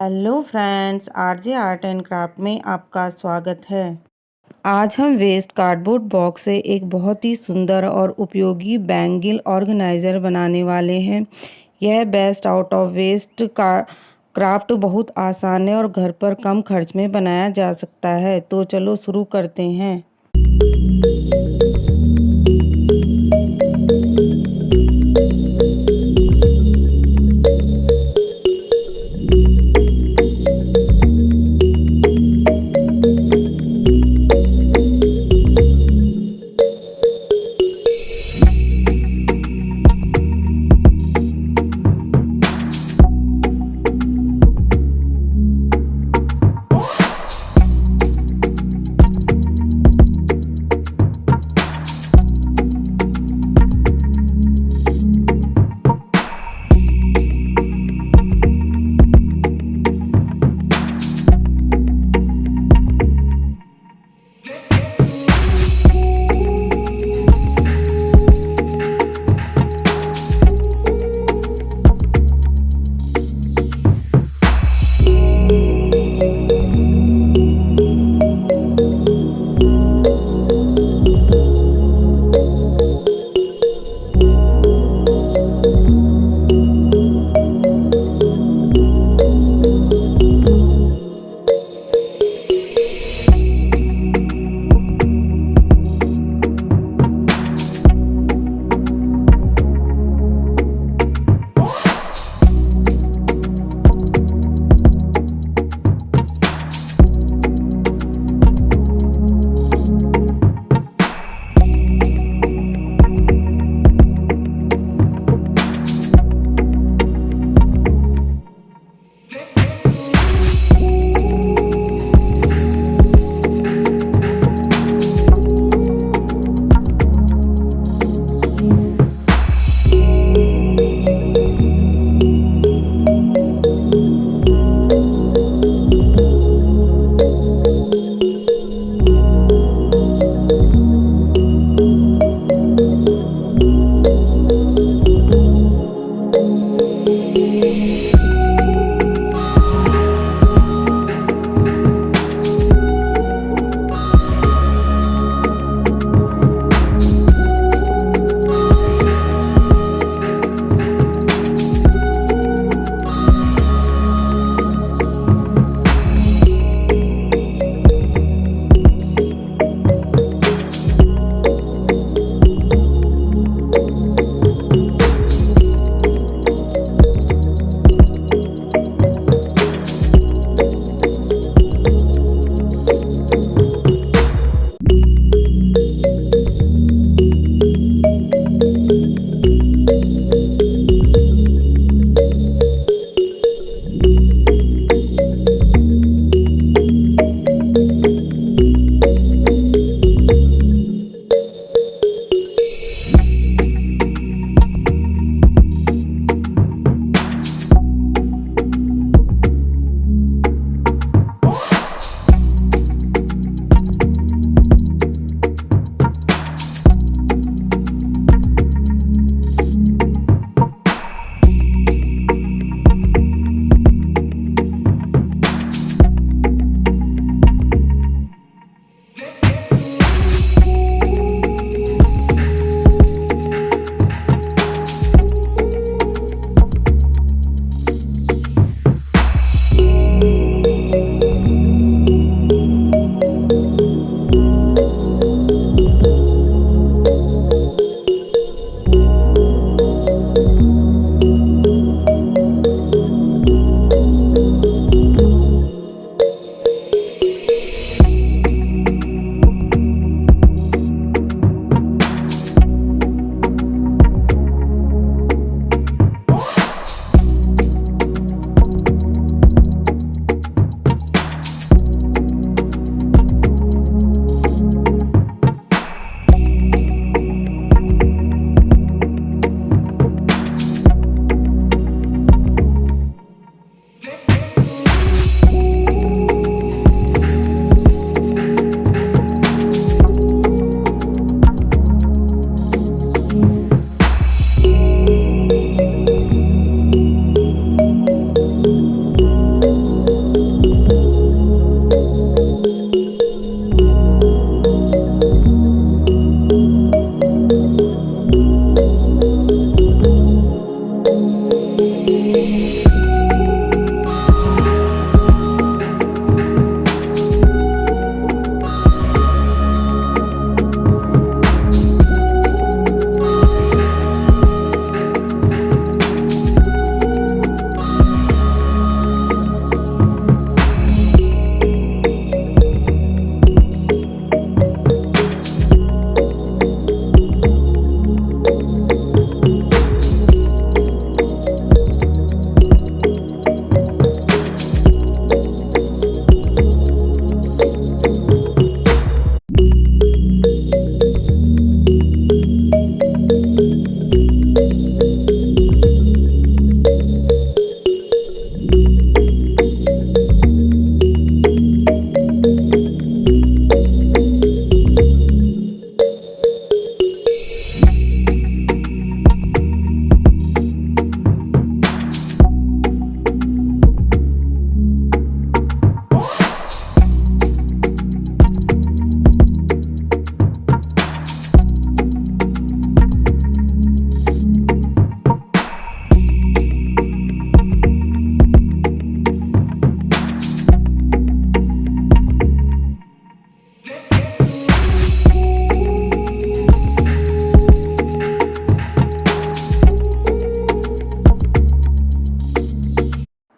Hello friends, RJ art and craft में आपका स्वागत है। आज हम वेस्ट कार्डबोर्ड बॉक्स से एक बहुत ही सुंदर और उपयोगी बैंगल ऑर्गेनाइज़र बनाने वाले हैं। यह बेस्ट आउट ऑफ वेस्ट का क्राफ्ट बहुत आसान है और घर पर कम खर्च में बनाया जा सकता है। तो चलो शुरू करते हैं।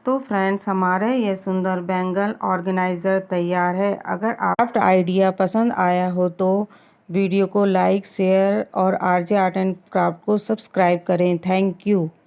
तो फ्रेंड्स, हमारा ये सुंदर बैंगल ऑर्गेनाइज़र तैयार है। अगर आप आइडिया पसंद आया हो तो वीडियो को लाइक, शेयर और आरजे आर्ट एंड क्राफ्ट को सब्सक्राइब करें। Thank you.